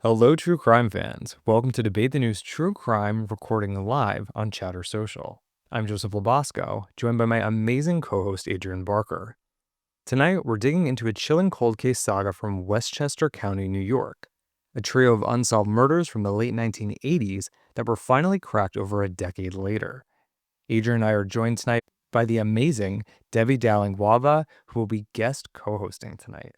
Hello, true crime fans. Welcome to Debate the News True Crime, recording live on Chatter Social. I'm Joseph Lobosco, joined by my amazing co-host Adrienne Barker. Tonight, we're digging into a chilling cold case saga from Westchester County, New York, a trio of unsolved murders from the late 1980s that were finally cracked over a decade later. Adrienne and I are joined tonight by the amazing Debbie Dowling-Wahba, who will be guest co-hosting tonight.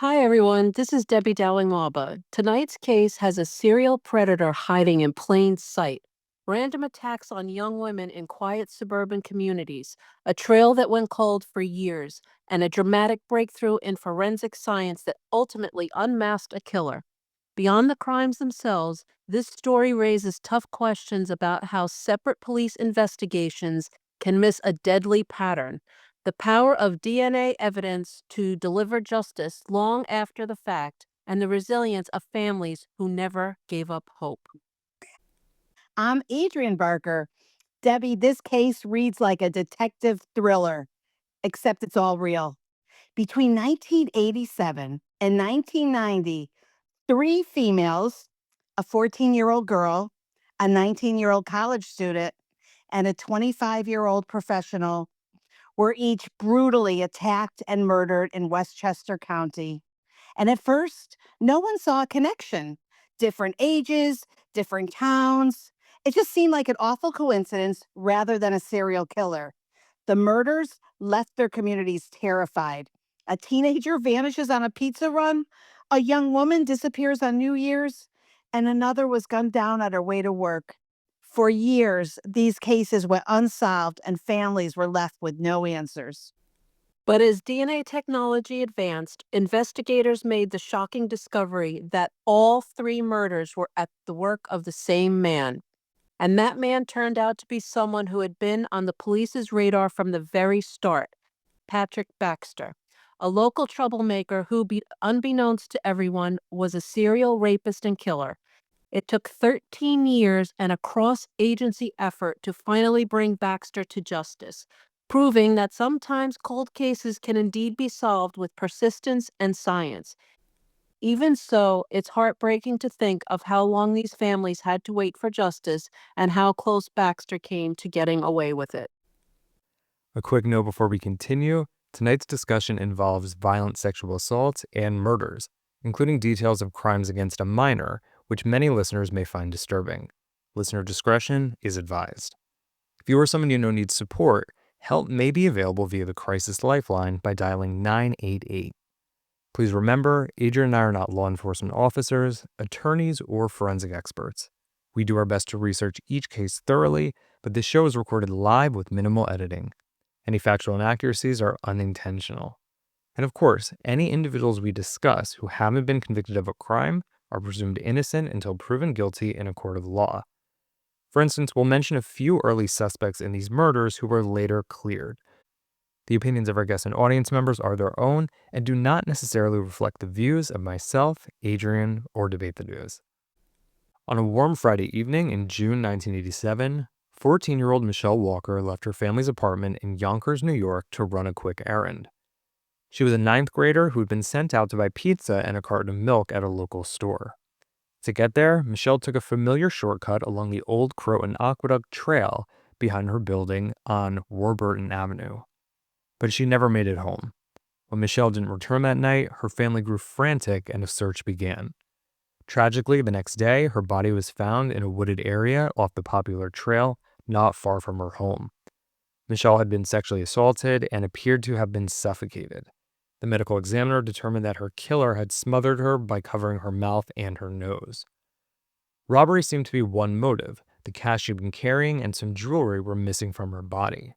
Hi, everyone. This is Debbie Dowling-Wahba. Tonight's case has a serial predator hiding in plain sight, random attacks on young women in quiet suburban communities, a trail that went cold for years, and a dramatic breakthrough in forensic science that ultimately unmasked a killer. Beyond the crimes themselves, this story raises tough questions about how separate police investigations can miss a deadly pattern. The power of DNA evidence to deliver justice long after the fact, and the resilience of families who never gave up hope. I'm Adrienne Barker. Debbie, this case reads like a detective thriller, except it's all real. Between 1987 and 1990, three females, a 14-year-old girl, a 19-year-old college student, and a 25-year-old professional, were each brutally attacked and murdered in Westchester County. And at first, no one saw a connection. Different ages, different towns. It just seemed like an awful coincidence rather than a serial killer. The murders left their communities terrified. A teenager vanishes on a pizza run, a young woman disappears on New Year's, and another was gunned down on her way to work. For years, these cases went unsolved and families were left with no answers. But as DNA technology advanced, investigators made the shocking discovery that all three murders were at the work of the same man. And that man turned out to be someone who had been on the police's radar from the very start, Patrick Baxter, a local troublemaker who, unbeknownst to everyone, was a serial rapist and killer. It took 13 years and a cross-agency effort to finally bring Baxter to justice, proving that sometimes cold cases can indeed be solved with persistence and science. Even so, it's heartbreaking to think of how long these families had to wait for justice and how close Baxter came to getting away with it. A quick note before we continue, tonight's discussion involves violent sexual assaults and murders, including details of crimes against a minor, which many listeners may find disturbing. Listener discretion is advised. If you or someone you know needs support, help may be available via the Crisis Lifeline by dialing 988. Please remember, Adrienne and I are not law enforcement officers, attorneys, or forensic experts. We do our best to research each case thoroughly, but this show is recorded live with minimal editing. Any factual inaccuracies are unintentional. And of course, any individuals we discuss who haven't been convicted of a crime are presumed innocent until proven guilty in a court of law. For instance, we'll mention a few early suspects in these murders who were later cleared. The opinions of our guests and audience members are their own and do not necessarily reflect the views of myself, Adrienne, or Debate the News. On a warm Friday evening in June 1987, 14-year-old Michelle Walker left her family's apartment in Yonkers, New York to run a quick errand. She was a ninth grader who had been sent out to buy pizza and a carton of milk at a local store. To get there, Michelle took a familiar shortcut along the Old Croton Aqueduct trail behind her building on Warburton Avenue. But she never made it home. When Michelle didn't return that night, her family grew frantic and a search began. Tragically, the next day, her body was found in a wooded area off the popular trail not far from her home. Michelle had been sexually assaulted and appeared to have been suffocated. The medical examiner determined that her killer had smothered her by covering her mouth and her nose. Robbery seemed to be one motive. The cash she'd been carrying and some jewelry were missing from her body.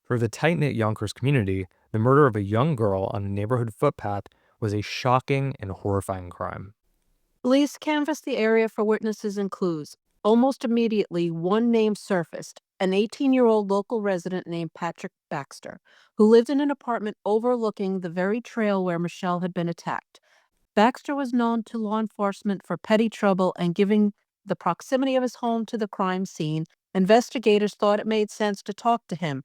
For the tight-knit Yonkers community, the murder of a young girl on a neighborhood footpath was a shocking and horrifying crime. Police canvassed the area for witnesses and clues. Almost immediately, one name surfaced, an 18-year-old local resident named Patrick Baxter, who lived in an apartment overlooking the very trail where Michelle had been attacked. Baxter was known to law enforcement for petty trouble, and given the proximity of his home to the crime scene, investigators thought it made sense to talk to him.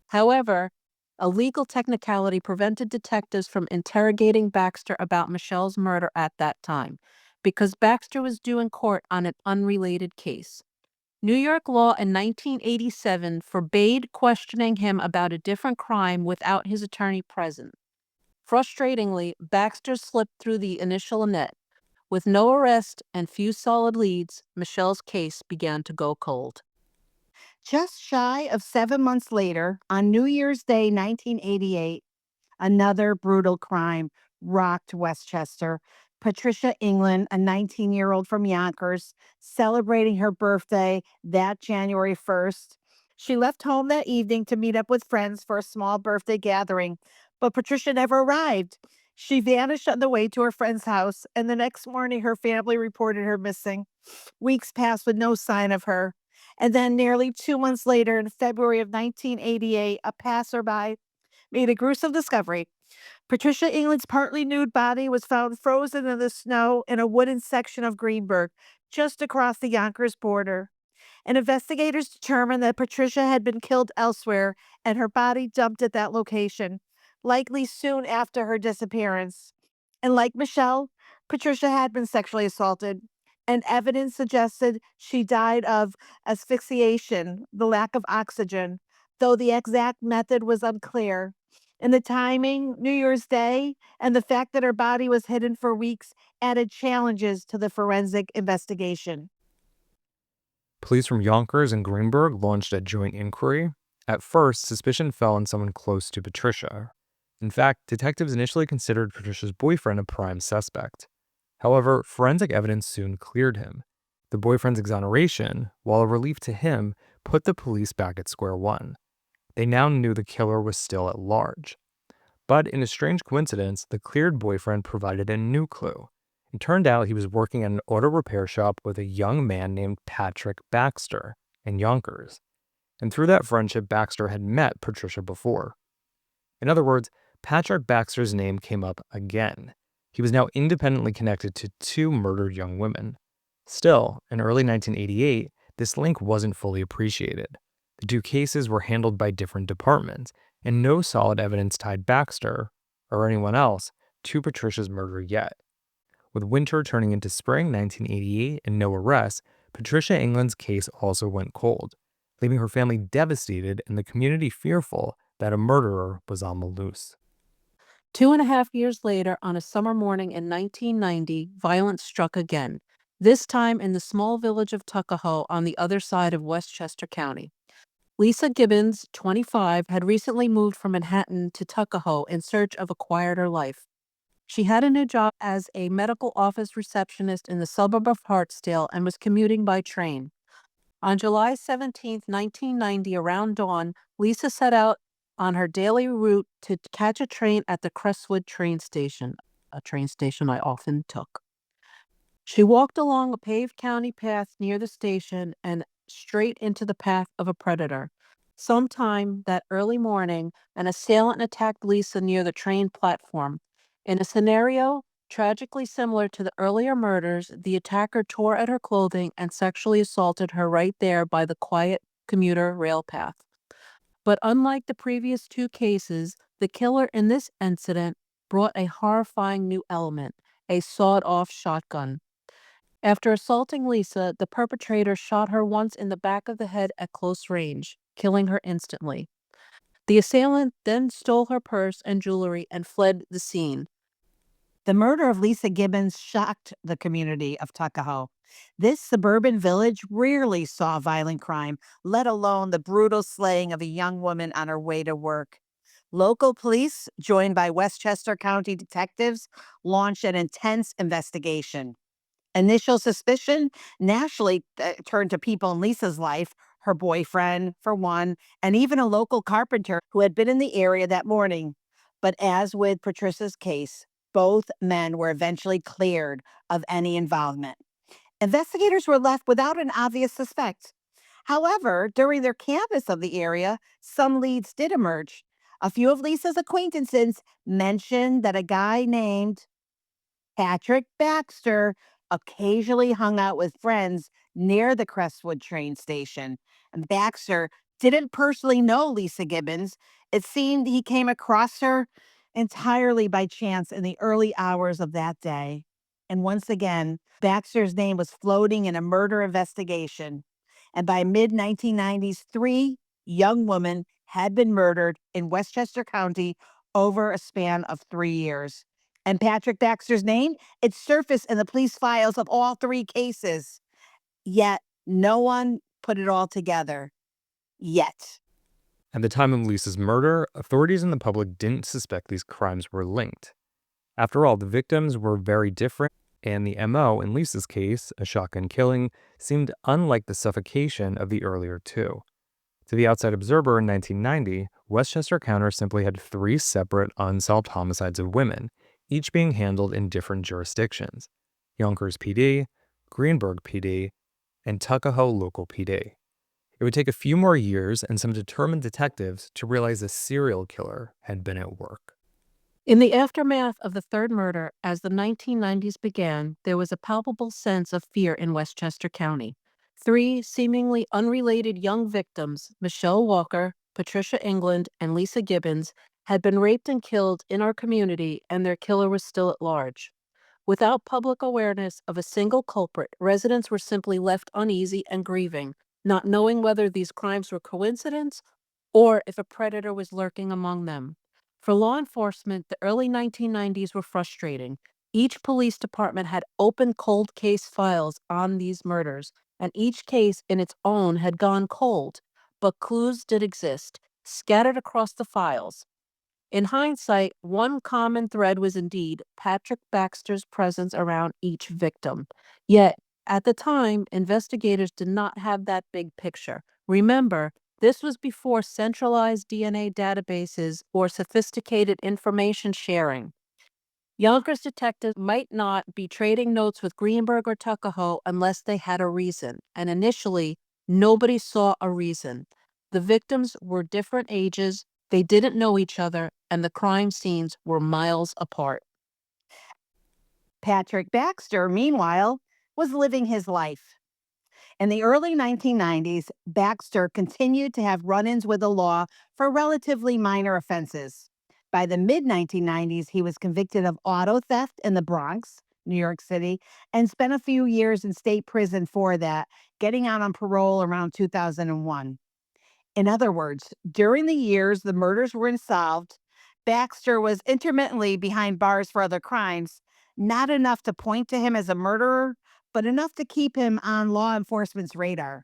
However, a legal technicality prevented detectives from interrogating Baxter about Michelle's murder at that time. because Baxter was due in court on an unrelated case. New York law in 1987 forbade questioning him about a different crime without his attorney present. Frustratingly, Baxter slipped through the initial net. With no arrest and few solid leads, Michelle's case began to go cold. Just shy of 7 months later, on New Year's Day, 1988, another brutal crime rocked Westchester. Patricia Englund, a 19-year-old from Yonkers, celebrating her birthday that January 1st. She left home that evening to meet up with friends for a small birthday gathering, but Patricia never arrived. She vanished on the way to her friend's house, and the next morning her family reported her missing. Weeks passed with no sign of her. And then, nearly 2 months later, in February of 1988, a passerby made a gruesome discovery. Patricia Englund's partly nude body was found frozen in the snow in a wooden section of Greenburg, just across the Yonkers border. And investigators determined that Patricia had been killed elsewhere and her body dumped at that location, likely soon after her disappearance. And like Michelle, Patricia had been sexually assaulted, and evidence suggested she died of asphyxiation, the lack of oxygen, though the exact method was unclear. And the timing, New Year's Day, and the fact that her body was hidden for weeks added challenges to the forensic investigation. Police from Yonkers and Greenburg launched a joint inquiry. At first, suspicion fell on someone close to Patricia. In fact, detectives initially considered Patricia's boyfriend a prime suspect. However, forensic evidence soon cleared him. The boyfriend's exoneration, while a relief to him, put the police back at square one. They now knew the killer was still at large. But in a strange coincidence, the cleared boyfriend provided a new clue. It turned out he was working at an auto repair shop with a young man named Patrick Baxter in Yonkers. And through that friendship, Baxter had met Patricia before. In other words, Patrick Baxter's name came up again. He was now independently connected to two murdered young women. Still, in early 1988, this link wasn't fully appreciated. The two cases were handled by different departments, and no solid evidence tied Baxter, or anyone else, to Patricia's murder yet. With winter turning into spring 1988 and no arrests, Patricia Englund's case also went cold, leaving her family devastated and the community fearful that a murderer was on the loose. 2.5 years later, on a summer morning in 1990, violence struck again, this time in the small village of Tuckahoe on the other side of Westchester County. Lisa Gibbons, 25, had recently moved from Manhattan to Tuckahoe in search of a quieter life. She had a new job as a medical office receptionist in the suburb of Hartsdale and was commuting by train. On July 17, 1990, around dawn, Lisa set out on her daily route to catch a train at the Crestwood train station, a train station I often took. She walked along a paved county path near the station and straight into the path of a predator. Sometime that early morning, an assailant attacked Lisa near the train platform. In a scenario tragically similar to the earlier murders, the attacker tore at her clothing and sexually assaulted her right there by the quiet commuter rail path. But unlike the previous two cases, the killer in this incident brought a horrifying new element, a sawed-off shotgun. After assaulting Lisa, the perpetrator shot her once in the back of the head at close range, killing her instantly. The assailant then stole her purse and jewelry and fled the scene. The murder of Lisa Gibbons shocked the community of Tuckahoe. This suburban village rarely saw violent crime, let alone the brutal slaying of a young woman on her way to work. Local police, joined by Westchester County detectives, launched an intense investigation. Initial suspicion naturally turned to people in Lisa's life, her boyfriend, for one, and even a local carpenter who had been in the area that morning. But as with Patricia's case, both men were eventually cleared of any involvement. Investigators were left without an obvious suspect. However, during their canvass of the area, some leads did emerge. A few of Lisa's acquaintances mentioned that a guy named Patrick Baxter occasionally hung out with friends near the Crestwood train station. And Baxter didn't personally know Lisa Gibbons. It seemed he came across her entirely by chance in the early hours of that day. And once again, Baxter's name was floating in a murder investigation. And by mid-1990s, 3 young women had been murdered in Westchester County over a span of 3 years. And Patrick Baxter's name, it surfaced in the police files of all 3 cases. Yet no one put it all together. Yet. At the time of Lisa's murder, authorities and the public didn't suspect these crimes were linked. After all, the victims were very different, and the M.O. in Lisa's case, a shotgun killing, seemed unlike the suffocation of the earlier 2. To the outside observer in 1990, Westchester County simply had 3 separate unsolved homicides of women, each being handled in different jurisdictions: Yonkers PD, Greenburgh PD, and Tuckahoe Local PD. It would take a few more years and some determined detectives to realize a serial killer had been at work. In the aftermath of the third murder, as the 1990s began, there was a palpable sense of fear in Westchester County. 3 seemingly unrelated young victims, Michelle Walker, Patricia Englund, and Lisa Gibbons, had been raped and killed in our community, and their killer was still at large. Without public awareness of a single culprit, residents were simply left uneasy and grieving, not knowing whether these crimes were coincidence or if a predator was lurking among them. For law enforcement, the early 1990s were frustrating. Each police department had open cold case files on these murders, and each case in its own had gone cold, but clues did exist, scattered across the files. In hindsight, one common thread was indeed Patrick Baxter's presence around each victim. Yet, at the time, investigators did not have that big picture. Remember, this was before centralized DNA databases or sophisticated information sharing. Yonkers detectives might not be trading notes with Greenberg or Tuckahoe unless they had a reason, and initially, nobody saw a reason. The victims were different ages, they didn't know each other, and the crime scenes were miles apart. Patrick Baxter, meanwhile, was living his life. In the early 1990s, Baxter continued to have run ins with the law for relatively minor offenses. By the mid 1990s, he was convicted of auto theft in the Bronx, New York City, and spent a few years in state prison for that, getting out on parole around 2001. In other words, during the years the murders were unsolved, Baxter was intermittently behind bars for other crimes, not enough to point to him as a murderer, but enough to keep him on law enforcement's radar.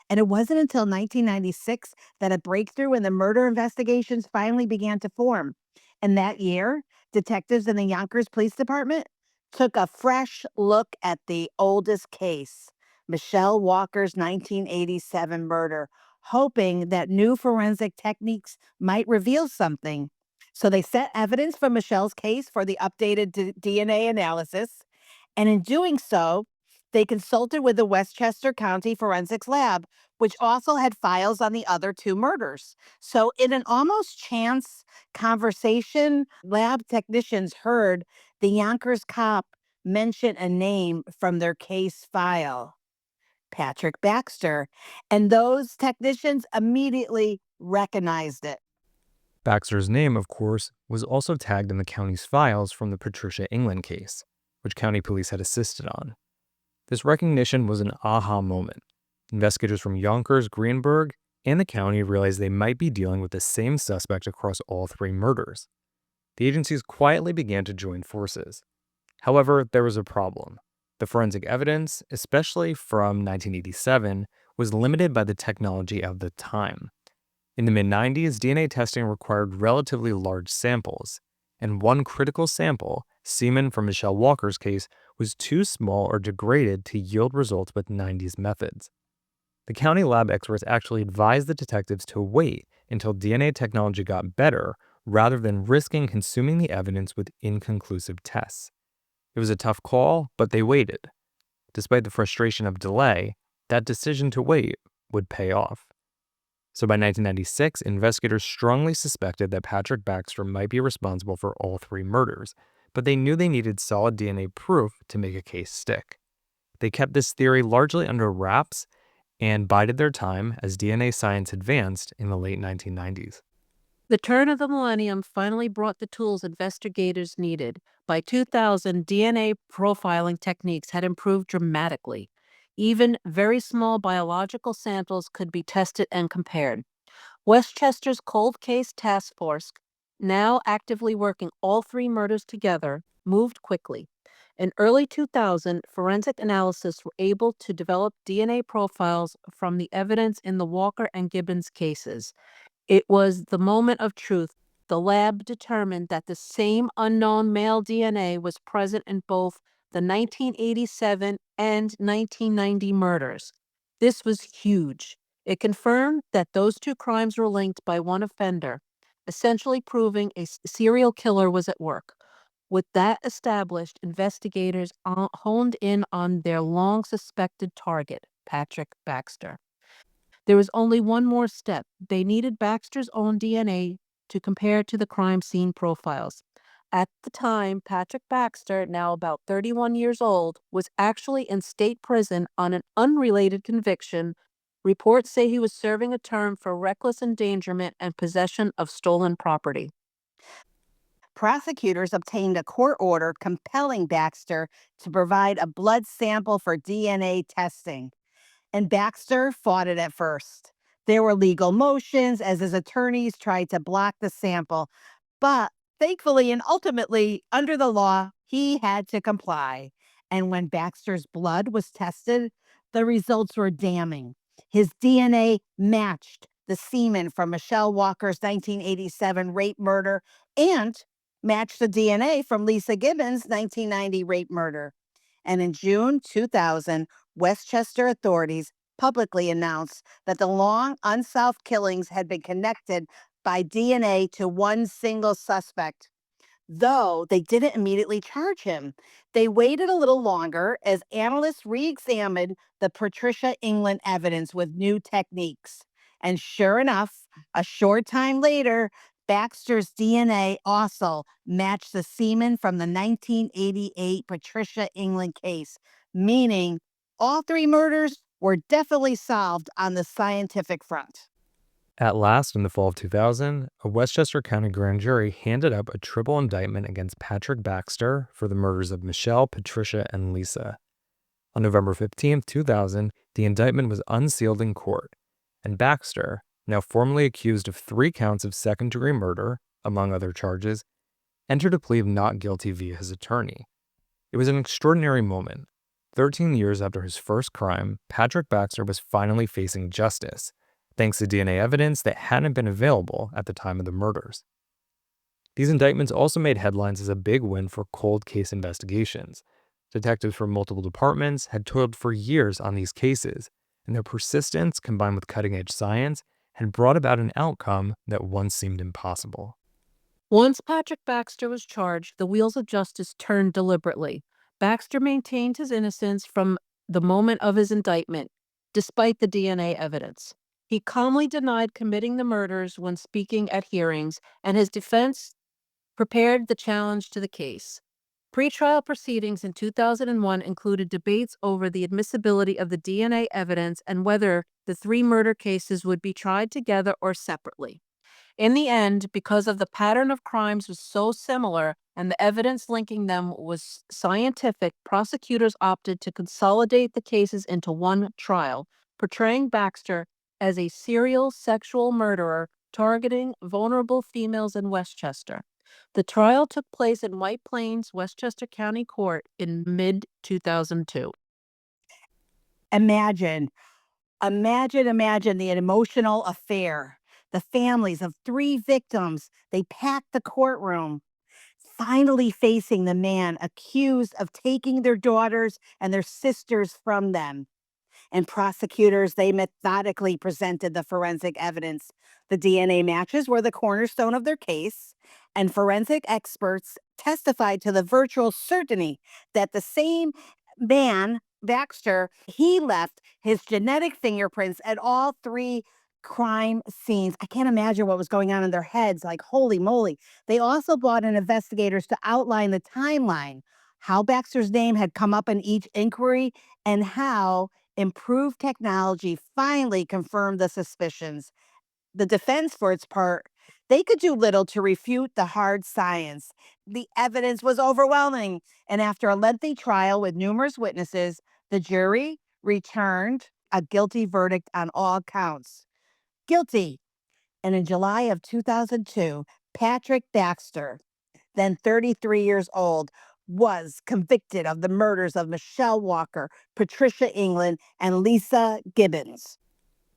And it wasn't until 1996 that a breakthrough in the murder investigations finally began to form. And that year, detectives in the Yonkers Police Department took a fresh look at the oldest case, Michelle Walker's 1987 murder, hoping that new forensic techniques might reveal something. So they set evidence from Michelle's case for the updated DNA analysis. And in doing so, they consulted with the Westchester County Forensics Lab, which also had files on the other 2 murders. So, in an almost chance conversation, lab technicians heard the Yonkers cop mention a name from their case file, Patrick Baxter, and those technicians immediately recognized it. Baxter's name, of course, was also tagged in the county's files from the Patricia Englund case, which county police had assisted on. This recognition was an aha moment. Investigators from Yonkers, Greenburgh, and the county realized they might be dealing with the same suspect across all 3 murders. The agencies quietly began to join forces. However, there was a problem. The forensic evidence, especially from 1987, was limited by the technology of the time. In the mid-90s, DNA testing required relatively large samples, and one critical sample, semen from Michelle Walker's case, was too small or degraded to yield results with 90s methods. The county lab experts actually advised the detectives to wait until DNA technology got better rather than risking consuming the evidence with inconclusive tests. It was a tough call, but they waited. Despite the frustration of delay, that decision to wait would pay off. So by 1996, investigators strongly suspected that Patrick Baxter might be responsible for all 3 murders, but they knew they needed solid DNA proof to make a case stick. They kept this theory largely under wraps and bided their time as DNA science advanced in the late 1990s. The turn of the millennium finally brought the tools investigators needed. By 2000, DNA profiling techniques had improved dramatically. Even very small biological samples could be tested and compared. Westchester's Cold Case Task Force, now actively working all three murders together, moved quickly. In early 2000, forensic analysts were able to develop DNA profiles from the evidence in the Walker and Gibbons cases. It was the moment of truth. The lab determined that the same unknown male DNA was present in both the 1987 and 1990 murders. This was huge. It confirmed that those two crimes were linked by one offender, essentially proving a serial killer was at work. With that established, investigators honed in on their long suspected target, Patrick Baxter. There was only one more step. They needed Baxter's own DNA to compare to the crime scene profiles. At the time, Patrick Baxter, now about 31 years old, was actually in state prison on an unrelated conviction. Reports say he was serving a term for reckless endangerment and possession of stolen property. Prosecutors obtained a court order compelling Baxter to provide a blood sample for DNA testing. And Baxter fought it at first. There were legal motions as his attorneys tried to block the sample, but thankfully and ultimately, under the law, he had to comply. And when Baxter's blood was tested, the results were damning. His DNA matched the semen from Michelle Walker's 1987 rape murder and matched the DNA from Lisa Gibbons' 1990 rape murder. And in June 2000, Westchester authorities publicly announced that the long unsolved killings had been connected by DNA to one single suspect. Though they didn't immediately charge him, they waited a little longer as analysts re examined the Patricia Englund evidence with new techniques. And sure enough, a short time later, Baxter's DNA also matched the semen from the 1988 Patricia Englund case, meaning all three murders were definitely solved on the scientific front. At last, in the fall of 2000, a Westchester County grand jury handed up a triple indictment against Patrick Baxter for the murders of Michelle, Patricia, and Lisa. On November 15, 2000, the indictment was unsealed in court, and Baxter, now formally accused of 3 counts of second-degree murder, among other charges, entered a plea of not guilty via his attorney. It was an extraordinary moment. 13 years after his first crime, Patrick Baxter was finally facing justice, thanks to DNA evidence that hadn't been available at the time of the murders. These indictments also made headlines as a big win for cold case investigations. Detectives from multiple departments had toiled for years on these cases, and their persistence, combined with cutting-edge science, had brought about an outcome that once seemed impossible. Once Patrick Baxter was charged, the wheels of justice turned deliberately. Baxter maintained his innocence from the moment of his indictment, despite the DNA evidence. He calmly denied committing the murders when speaking at hearings, and his defense prepared the challenge to the case. Pretrial proceedings in 2001 included debates over the admissibility of the DNA evidence and whether the 3 murder cases would be tried together or separately. In the end, because of the pattern of crimes was so similar and the evidence linking them was scientific, prosecutors opted to consolidate the cases into one trial, portraying Baxter as a serial sexual murderer targeting vulnerable females in Westchester. The trial took place in White Plains, Westchester County Court in mid-2002. Imagine the emotional affair. The families of 3 victims, they packed the courtroom, finally facing the man accused of taking their daughters and their sisters from them. And prosecutors, they methodically presented the forensic evidence. The DNA matches were the cornerstone of their case, and forensic experts testified to the virtual certainty that the same man, Baxter, he left his genetic fingerprints at all 3 crime scenes. I can't imagine what was going on in their heads. Like, holy moly. They also brought in investigators to outline the timeline, how Baxter's name had come up in each inquiry, and how improved technology finally confirmed the suspicions. The defense, for its part, They could do little to refute the hard science. The evidence was overwhelming, and after a lengthy trial with numerous witnesses, the jury returned a guilty verdict on all counts. Guilty. And in July of 2002, Patrick Baxter, then 33 years old, was convicted of the murders of Michelle Walker, Patricia Englund, and Lisa Gibbons.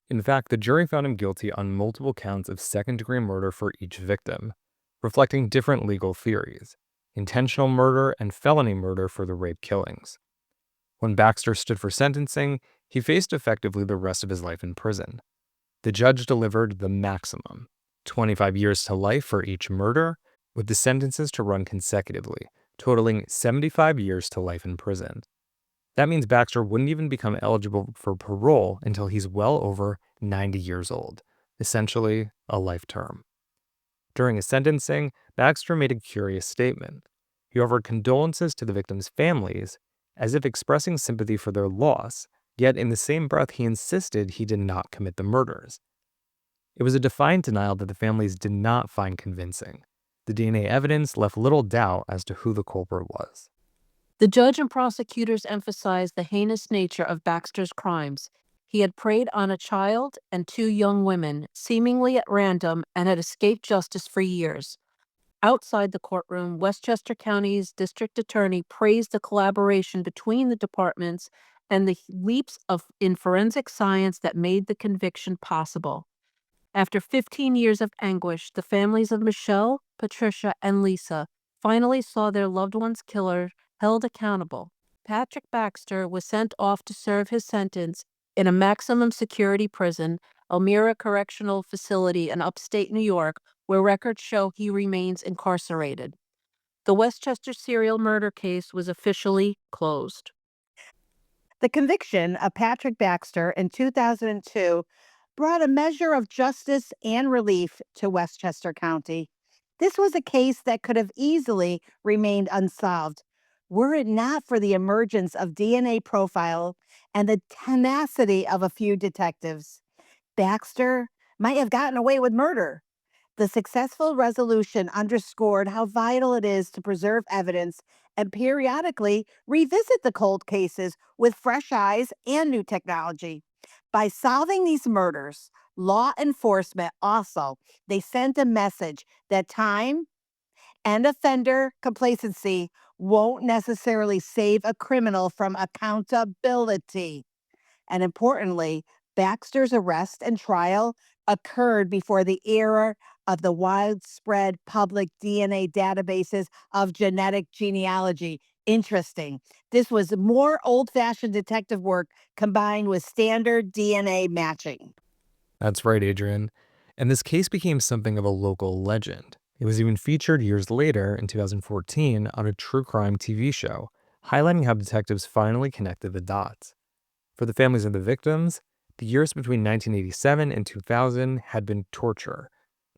In fact, the jury found him guilty on multiple counts of second-degree murder for each victim, reflecting different legal theories: intentional murder and felony murder for the rape killings. When Baxter stood for sentencing, he faced effectively the rest of his life in prison. The judge delivered the maximum, 25 years to life for each murder, with the sentences to run consecutively, totaling 75 years to life in prison. That means Baxter wouldn't even become eligible for parole until he's well over 90 years old, essentially a life term. During his sentencing, Baxter made a curious statement. He offered condolences to the victims' families, as if expressing sympathy for their loss, yet in the same breath he insisted he did not commit the murders. It was a defiant denial that the families did not find convincing. The DNA evidence left little doubt as to who the culprit was. The judge and prosecutors emphasized the heinous nature of Baxter's crimes. He had preyed on a child and 2 young women, seemingly at random, and had escaped justice for years. Outside the courtroom, Westchester County's district attorney praised the collaboration between the departments and the leaps in forensic science that made the conviction possible. After 15 years of anguish, the families of Michelle, Patricia, and Lisa finally saw their loved one's killer held accountable. Patrick Baxter was sent off to serve his sentence in a maximum security prison, Elmira Correctional Facility in upstate New York, where records show he remains incarcerated. The Westchester serial murder case was officially closed. The conviction of Patrick Baxter in 2002 brought a measure of justice and relief to Westchester County. This was a case that could have easily remained unsolved were it not for the emergence of DNA profile and the tenacity of a few detectives. Baxter might have gotten away with murder. The successful resolution underscored how vital it is to preserve evidence and periodically revisit the cold cases with fresh eyes and new technology. By solving these murders, law enforcement also they sent a message that time and offender complacency won't necessarily save a criminal from accountability. And importantly, Baxter's arrest and trial occurred before the era of the widespread public DNA databases of genetic genealogy. Interesting. This was more old fashioned detective work combined with standard DNA matching. That's right, Adrienne. And this case became something of a local legend. It was even featured years later in 2014 on a true crime TV show, highlighting how detectives finally connected the dots. For the families of the victims, the years between 1987 and 2000 had been torture,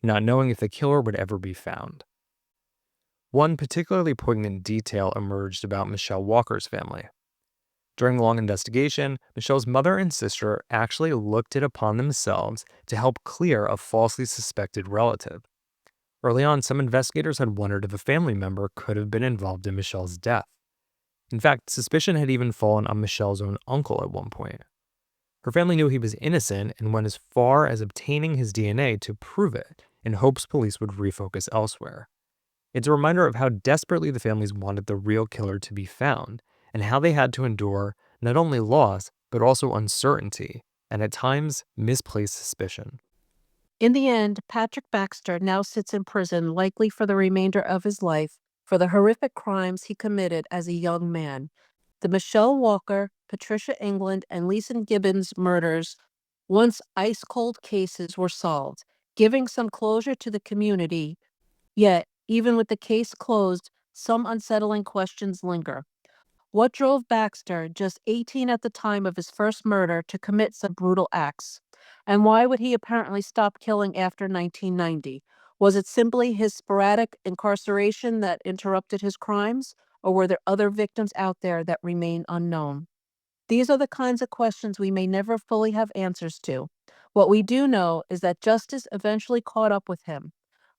not knowing if the killer would ever be found. One particularly poignant detail emerged about Michelle Walker's family. During the long investigation, Michelle's mother and sister actually looked it upon themselves to help clear a falsely suspected relative. Early on, some investigators had wondered if a family member could have been involved in Michelle's death. In fact, suspicion had even fallen on Michelle's own uncle at one point. Her family knew he was innocent and went as far as obtaining his DNA to prove it, in hopes police would refocus elsewhere. It's a reminder of how desperately the families wanted the real killer to be found, and how they had to endure not only loss, but also uncertainty, and at times, misplaced suspicion. In the end, Patrick Baxter now sits in prison, likely for the remainder of his life, for the horrific crimes he committed as a young man. The Michelle Walker, Patricia Englund, and Lisa Gibbons murders, once ice-cold cases, were solved, giving some closure to the community. Yet, even with the case closed, some unsettling questions linger. What drove Baxter, just 18 at the time of his first murder, to commit such brutal acts? And why would he apparently stop killing after 1990? Was it simply his sporadic incarceration that interrupted his crimes, or were there other victims out there that remain unknown? These are the kinds of questions we may never fully have answers to. What we do know is that justice eventually caught up with him.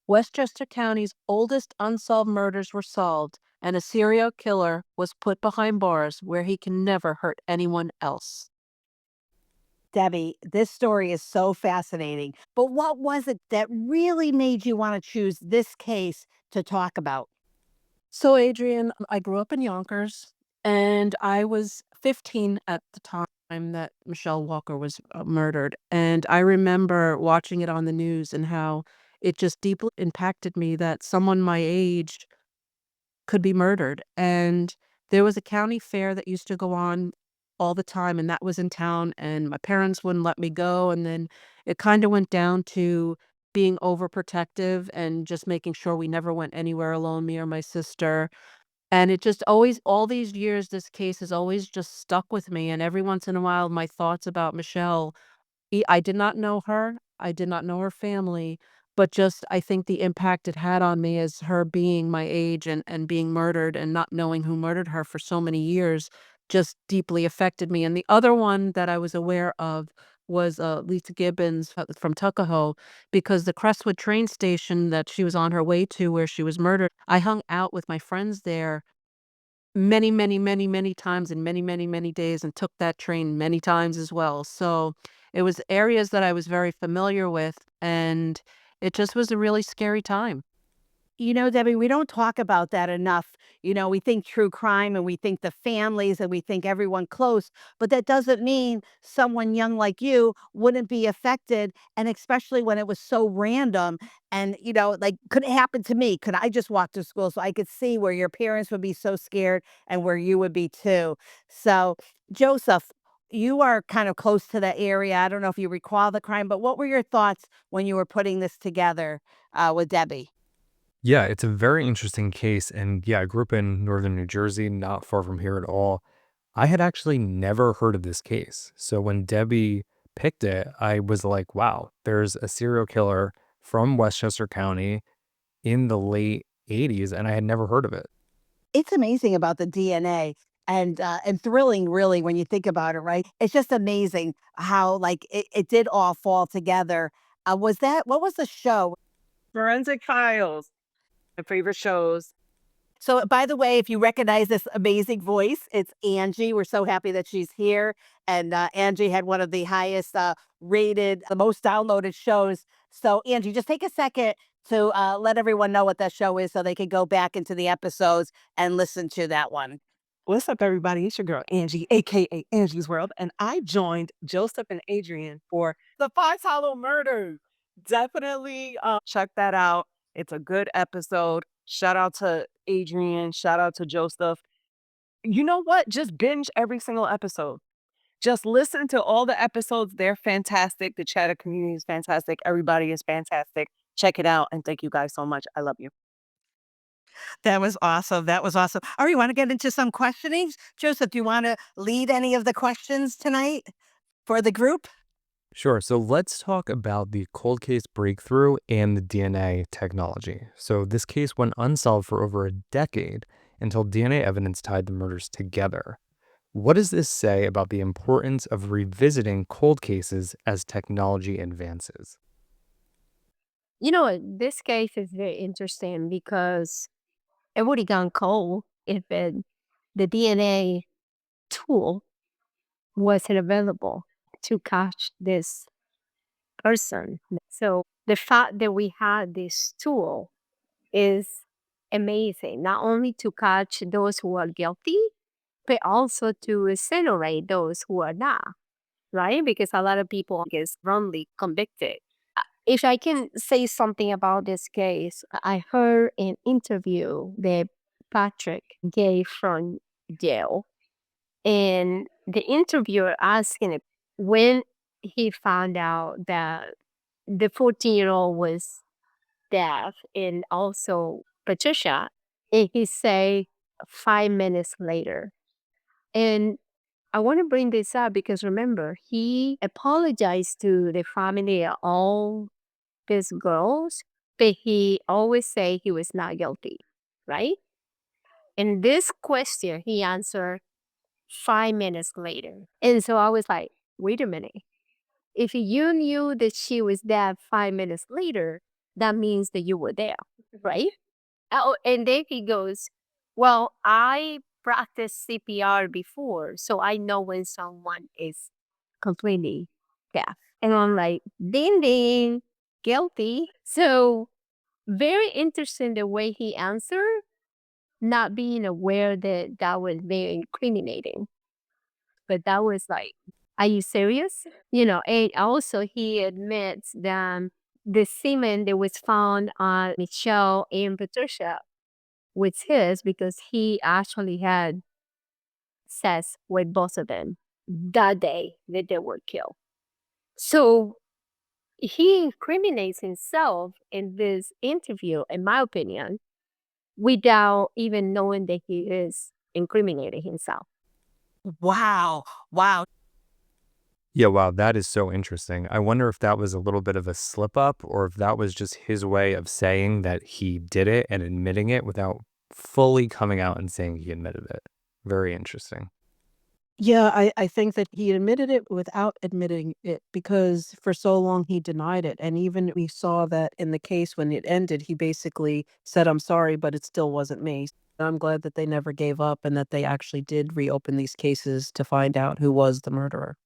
Westchester County's oldest unsolved murders were solved, and a serial killer was put behind bars where he can never hurt anyone else. Debbie, this story is so fascinating. But what was it that really made you want to choose this case to talk about? So, Adrienne, I grew up in Yonkers, and I was 15 at the time that Michelle Walker was murdered. And I remember watching it on the news and how it just deeply impacted me that someone my age could be murdered. And there was a county fair that used to go on all the time, and that was in town, and my parents wouldn't let me go. And then it kind of went down to being overprotective and just making sure we never went anywhere alone, me or my sister. And it just always, all these years, this case has always just stuck with me. And every once in a while, my thoughts about Michelle, I did not know her. I did not know her family, but just I think the impact it had on me as her being my age and being murdered and not knowing who murdered her for so many years just deeply affected me. And the other one that I was aware of was Lisa Gibbons from Tuckahoe, because the Crestwood train station that she was on her way to where she was murdered, I hung out with my friends there many, many, many, many times and many, many, many days and took that train many times as well. So it was areas that I was very familiar with, and it just was a really scary time. Debbie, we don't talk about that enough. We think true crime and we think the families and we think everyone close, but that doesn't mean someone young like you wouldn't be affected. And especially when it was so random and, like, could it happen to me? Could I just walk to school? So I could see where your parents would be so scared and where you would be too. So, Joseph, you are kind of close to that area. I don't know if you recall the crime, but what were your thoughts when you were putting this together with Debbie? Yeah, it's a very interesting case. And yeah, I grew up in northern New Jersey, not far from here at all. I had actually never heard of this case. So when Debbie picked it, I was like, wow, there's a serial killer from Westchester County in the late 80s, and I had never heard of it. It's amazing about the DNA and thrilling really when you think about it, right? It's just amazing how like it did all fall together. Was that what was the show? So, by the way, if you recognize this amazing voice, it's Angie. We're so happy that she's here. And Angie had one of the highest rated, the most downloaded shows. So, Angie, just take a second to let everyone know what that show is so they can go back into the episodes and listen to that one. What's up, everybody? It's your girl Angie, aka Angie's World, and I joined Joseph and Adrienne for the Five Hollow Murders. Definitely check that out. It's a good episode. Shout out to Adrienne. Shout out to Joseph. You know what? Just binge every single episode. Just listen to all the episodes. They're fantastic. The chatter community is fantastic. Everybody is fantastic. Check it out. And thank you guys so much. I love you. That was awesome. That was awesome. All right, you want to get into some questionings? Joseph, do you want to lead any of the questions tonight for the group? Sure. So let's talk about the cold case breakthrough and the DNA technology. So this case went unsolved for over a decade until DNA evidence tied the murders together. What does this say about the importance of revisiting cold cases as technology advances? This case is very interesting because it would have gone cold if the DNA tool wasn't available to catch this person. So the fact that we had this tool is amazing, not only to catch those who are guilty, but also to exonerate those who are not, right? Because a lot of people get wrongly convicted. If I can say something about this case, I heard an interview that Patrick gave from jail, and the interviewer asked him when he found out that the 14-year-old was dead and also Patricia, and he say 5 minutes later. And I want to bring this up because remember, he apologized to the family of all these girls, but he always say he was not guilty, right? And this question he answered 5 minutes later. And so I was like, wait a minute. If you knew that she was dead 5 minutes later, that means that you were there, right? Oh, and then he goes, well, I practiced CPR before, so I know when someone is completely deaf. And I'm like, ding ding, guilty. So very interesting the way he answered, not being aware that that was very incriminating. But that was like, are you serious? And also he admits that the semen that was found on Michelle and Patricia was his because he actually had sex with both of them that day that they were killed. So he incriminates himself in this interview, in my opinion, without even knowing that he is incriminating himself. Wow. Wow. Yeah, wow, that is so interesting. I wonder if that was a little bit of a slip up or if that was just his way of saying that he did it and admitting it without fully coming out and saying he admitted it. Very interesting. Yeah, I think that he admitted it without admitting it because for so long he denied it. And even we saw that in the case when it ended, he basically said, I'm sorry, but it still wasn't me. I'm glad that they never gave up and that they actually did reopen these cases to find out who was the murderer.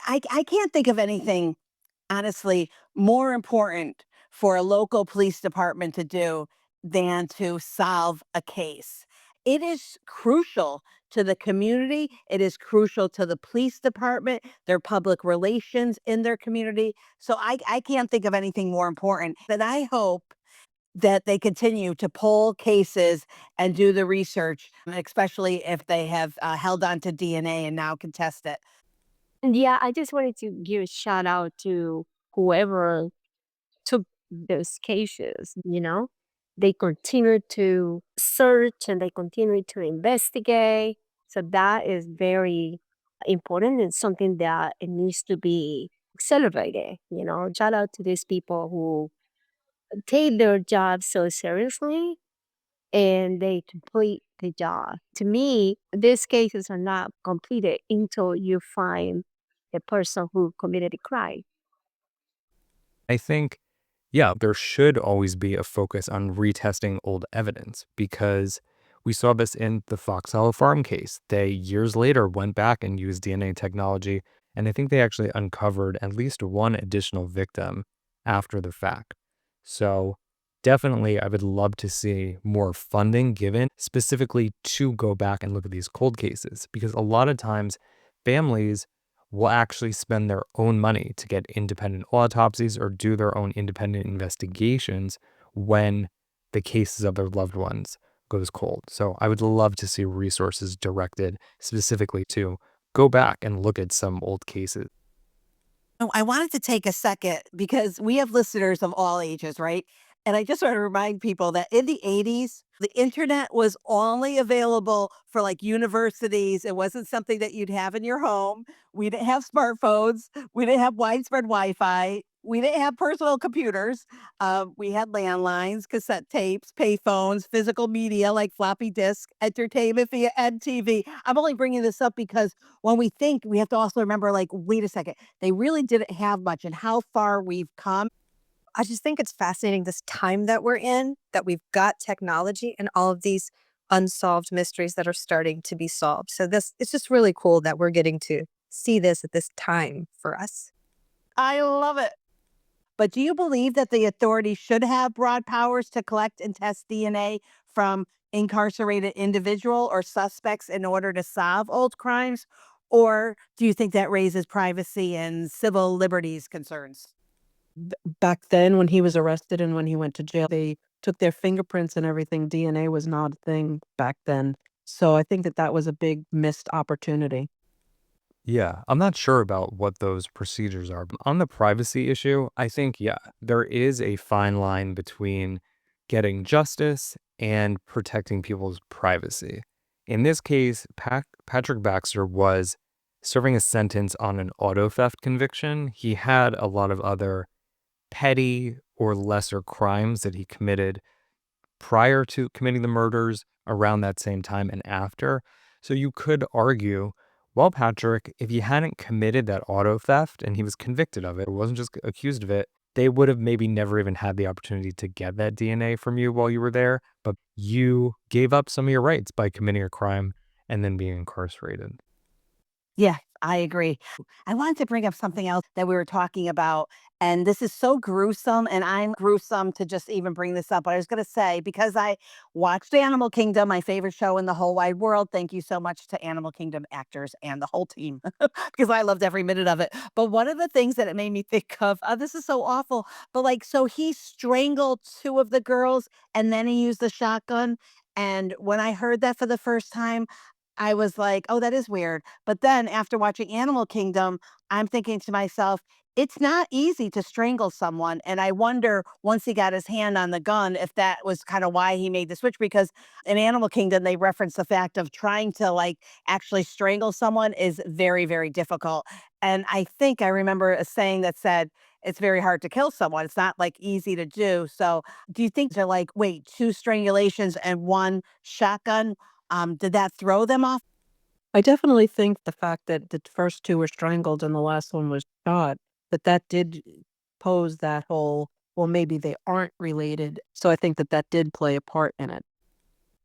I can't think of anything, honestly, more important for a local police department to do than to solve a case. It is crucial to the community. It is crucial to the police department, their public relations in their community. So I can't think of anything more important. And I hope that they continue to pull cases and do the research, especially if they have held on to DNA and now contest it. And yeah, I just wanted to give a shout out to whoever took those cases. They continue to search and they continue to investigate. So that is very important and something that it needs to be celebrated. Shout out to these people who take their job so seriously and they complete the job. To me, these cases are not completed until you find the person who committed the crime. I think, yeah, there should always be a focus on retesting old evidence because we saw this in the Fox Hollow Farm case. They years later went back and used DNA technology, and I think they actually uncovered at least one additional victim after the fact. So, definitely, I would love to see more funding given specifically to go back and look at these cold cases because a lot of times families will actually spend their own money to get independent autopsies or do their own independent investigations when the cases of their loved ones goes cold. So I would love to see resources directed specifically to go back and look at some old cases. Oh, I wanted to take a second because we have listeners of all ages, right? And I just want to remind people that in the 80s, the internet was only available for like universities. It wasn't something that you'd have in your home. We didn't have smartphones. We didn't have widespread Wi Fi. We didn't have personal computers. We had landlines, cassette tapes, payphones, physical media like floppy disk, entertainment via NTV. I'm only bringing this up because when we think, we have to also remember like, wait a second, they really didn't have much and how far we've come. I just think it's fascinating this time that we're in, that we've got technology and all of these unsolved mysteries that are starting to be solved. So it's just really cool that we're getting to see this at this time for us. I love it. But do you believe that the authorities should have broad powers to collect and test DNA from incarcerated individual or suspects in order to solve old crimes? Or do you think that raises privacy and civil liberties concerns? Back then, when he was arrested and when he went to jail, they took their fingerprints and everything. DNA was not a thing back then. So I think that that was a big missed opportunity. Yeah, I'm not sure about what those procedures are. But on the privacy issue, I think, yeah, there is a fine line between getting justice and protecting people's privacy. In this case, Patrick Baxter was serving a sentence on an auto theft conviction. He had a lot of other petty or lesser crimes that he committed prior to committing the murders, around that same time, and after. So you could argue, well, Patrick, if he hadn't committed that auto theft and he was convicted of it, or wasn't just accused of it, they would have maybe never even had the opportunity to get that DNA from you while you were there, but you gave up some of your rights by committing a crime and then being incarcerated. Yeah, I agree. I wanted to bring up something else that we were talking about, and this is so gruesome, and I'm gruesome to just even bring this up. But I was going to say, because I watched Animal Kingdom, my favorite show in the whole wide world. Thank you so much to Animal Kingdom actors and the whole team because I loved every minute of it. But one of the things that it made me think of, this is so awful, but like, so he strangled two of the girls and then he used the shotgun. And when I heard that for the first time, I was like, "Oh, that is weird." But then after watching Animal Kingdom, I'm thinking to myself, it's not easy to strangle someone. And I wonder once he got his hand on the gun, if that was kind of why he made the switch. Because in Animal Kingdom, they reference the fact of trying to like actually strangle someone is very, very difficult. And I think I remember a saying that said, it's very hard to kill someone. It's not like easy to do. So do you think they're like, wait, two strangulations and one shotgun? Did that throw them off? I definitely think the fact that the first two were strangled and the last one was shot, that did pose that whole, well, maybe they aren't related. So I think that did play a part in it.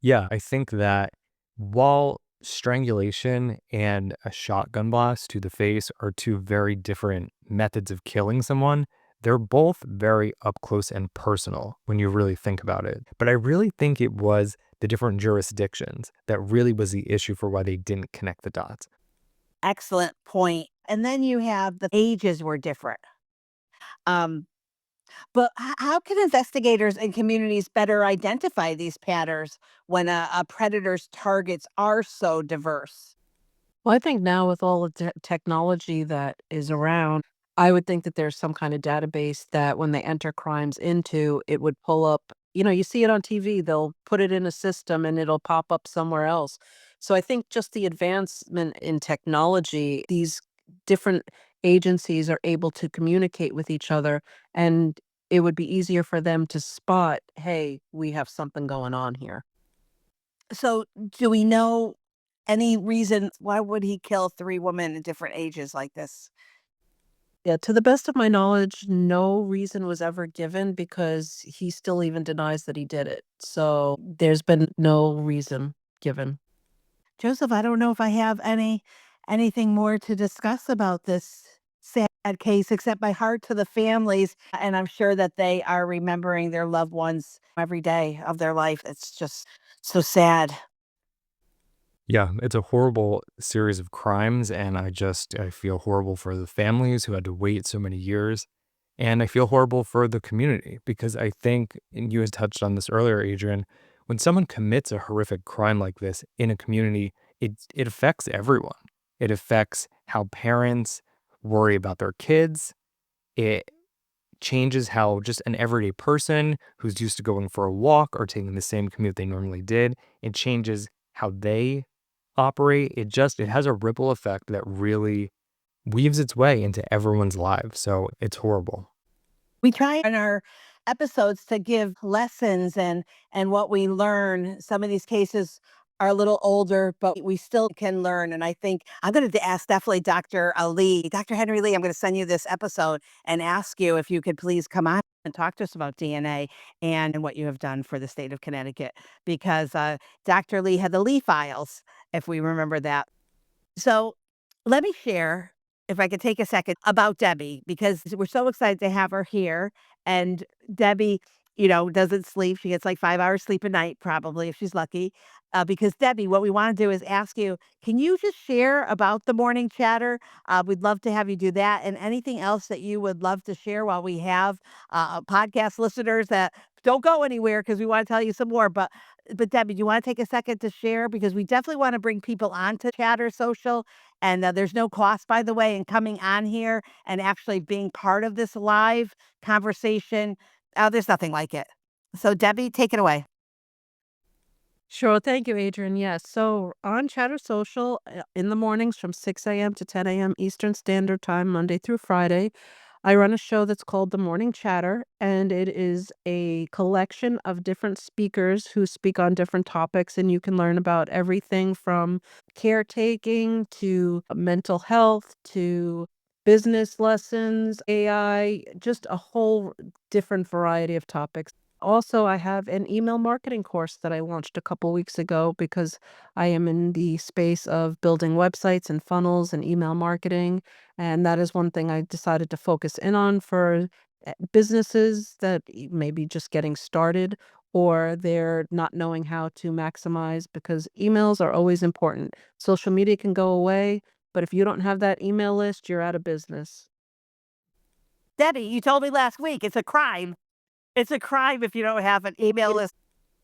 Yeah, I think that while strangulation and a shotgun blast to the face are two very different methods of killing someone, they're both very up close and personal when you really think about it. But I really think it was the different jurisdictions that really was the issue for why they didn't connect the dots. Excellent point. And then you have the ages were different. Um, but how can investigators and communities better identify these patterns when a predator's targets are so diverse? Well, I think now with all the technology that is around, I would think that there's some kind of database that when they enter crimes into, it would pull up. You see it on TV, they'll put it in a system and it'll pop up somewhere else. So I think just the advancement in technology, these different agencies are able to communicate with each other, and it would be easier for them to spot, hey, we have something going on here. So, do we know any reason why would he kill three women in different ages like this? Yeah, to the best of my knowledge, no reason was ever given because he still even denies that he did it. So there's been no reason given. Joseph, I don't know if I have anything more to discuss about this sad case, except my heart to the families. And I'm sure that they are remembering their loved ones every day of their life. It's just so sad. Yeah, it's a horrible series of crimes, and I feel horrible for the families who had to wait so many years. And I feel horrible for the community because I think, and you had touched on this earlier, Adrian, when someone commits a horrific crime like this in a community, it affects everyone. It affects how parents worry about their kids. It changes how just an everyday person who's used to going for a walk or taking the same commute they normally did, it changes how they operate. It has a ripple effect that really weaves its way into everyone's lives. So it's horrible. We try in our episodes to give lessons and what we learn. Some of these cases are a little older, but we still can learn. And I think I'm going to ask definitely Dr. Ali, Dr. Henry Lee. I'm going to send you this episode and ask you if you could please come on and talk to us about DNA and what you have done for the state of Connecticut, because Dr. Lee had the Lee files, if we remember that. So let me share, if I could take a second, about Debbie, because we're so excited to have her here. And Debbie, doesn't sleep. She gets like 5 hours sleep a night, probably, if she's lucky. Because Debbie, what we want to do is ask you, can you just share about the morning chatter? We'd love to have you do that. And anything else that you would love to share while we have podcast listeners that don't go anywhere because we want to tell you some more. But Debbie, do you want to take a second to share? Because we definitely want to bring people onto Chatter Social. And there's no cost, by the way, in coming on here and actually being part of this live conversation. There's nothing like it. So, Debbie, take it away. Sure. Thank you, Adrian. Yes. So on Chatter Social in the mornings from 6 a.m. to 10 a.m. Eastern Standard Time, Monday through Friday, I run a show that's called The Morning Chatter, and it is a collection of different speakers who speak on different topics, and you can learn about everything from caretaking to mental health to business lessons, AI, just a whole different variety of topics. Also, I have an email marketing course that I launched a couple weeks ago because I am in the space of building websites and funnels and email marketing. And that is one thing I decided to focus in on for businesses that may be just getting started or they're not knowing how to maximize because emails are always important. Social media can go away, but if you don't have that email list, you're out of business. Debbie, you told me last week it's a crime. It's a crime if you don't have an email list.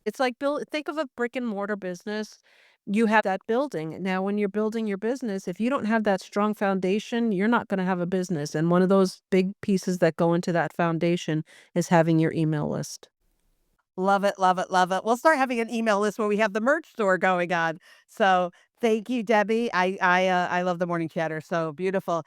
It's like think of a brick and mortar business. You have that building. Now, when you're building your business, if you don't have that strong foundation, you're not going to have a business. And one of those big pieces that go into that foundation is having your email list. Love it, love it, love it. We'll start having an email list when we have the merch store going on. So thank you, Debbie. I love the morning chatter. So beautiful.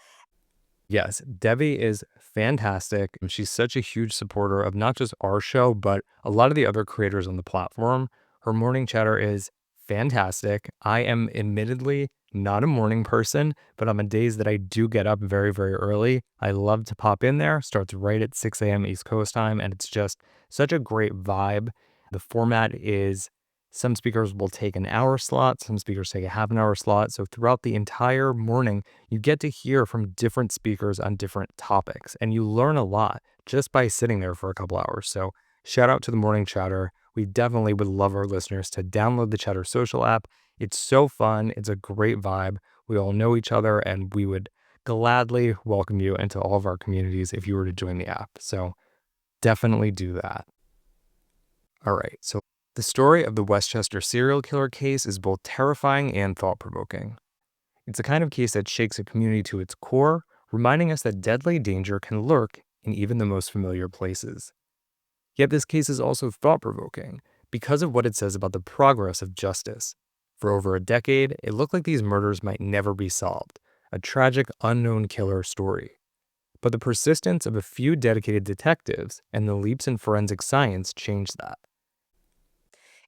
Yes, Debbie is fantastic. And she's such a huge supporter of not just our show, but a lot of the other creators on the platform. Her morning chatter is fantastic. I am admittedly not a morning person, but on the days that I do get up very, very early, I love to pop in there. Starts right at 6 a.m. East Coast time, and it's just such a great vibe. The format is some speakers will take an hour slot, some speakers take a half an hour slot. So throughout the entire morning, you get to hear from different speakers on different topics, and you learn a lot just by sitting there for a couple hours. So shout out to the morning chatter. We definitely would love our listeners to download the Chatter Social app. It's so fun. It's a great vibe. We all know each other, and we would gladly welcome you into all of our communities if you were to join the app. So definitely do that. All right. So the story of the Westchester serial killer case is both terrifying and thought-provoking. It's the kind of case that shakes a community to its core, reminding us that deadly danger can lurk in even the most familiar places. Yet this case is also thought-provoking because of what it says about the progress of justice. For over a decade, it looked like these murders might never be solved, a tragic unknown killer story. But the persistence of a few dedicated detectives and the leaps in forensic science changed that.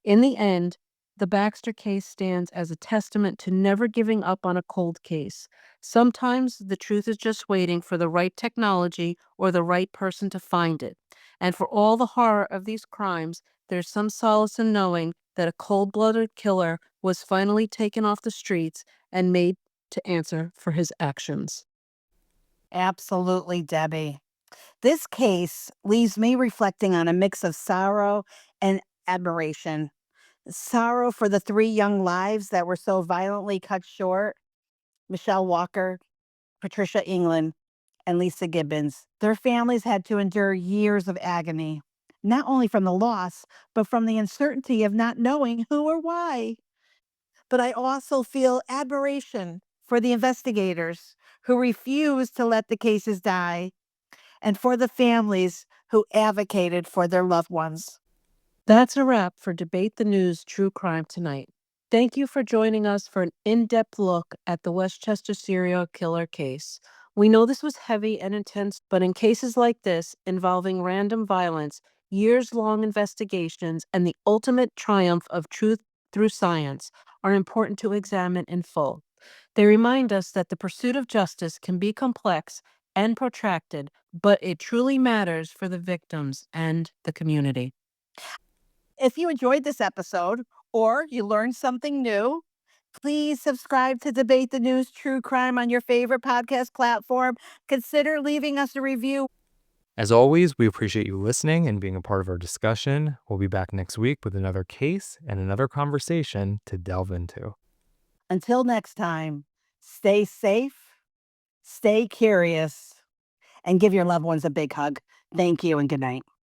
In the end, the Baxter case stands as a testament to never giving up on a cold case. Sometimes the truth is just waiting for the right technology or the right person to find it. And for all the horror of these crimes, there's some solace in knowing that a cold-blooded killer was finally taken off the streets and made to answer for his actions. Absolutely, Debbie. This case leaves me reflecting on a mix of sorrow and admiration. Sorrow for the three young lives that were so violently cut short: Michelle Walker, Patricia Englund, and Lisa Gibbons. Their families had to endure years of agony, not only from the loss, but from the uncertainty of not knowing who or why. But I also feel admiration for the investigators who refused to let the cases die and for the families who advocated for their loved ones. That's a wrap for Debate the News True Crime tonight. Thank you for joining us for an in-depth look at the Westchester serial killer case. We know this was heavy and intense, but in cases like this involving random violence, years-long investigations, and the ultimate triumph of truth through science are important to examine in full. They remind us that the pursuit of justice can be complex and protracted, but it truly matters for the victims and the community. If you enjoyed this episode or you learned something new, please subscribe to Debate the News True Crime on your favorite podcast platform. Consider leaving us a review. As always, we appreciate you listening and being a part of our discussion. We'll be back next week with another case and another conversation to delve into. Until next time, stay safe, stay curious, and give your loved ones a big hug. Thank you and good night.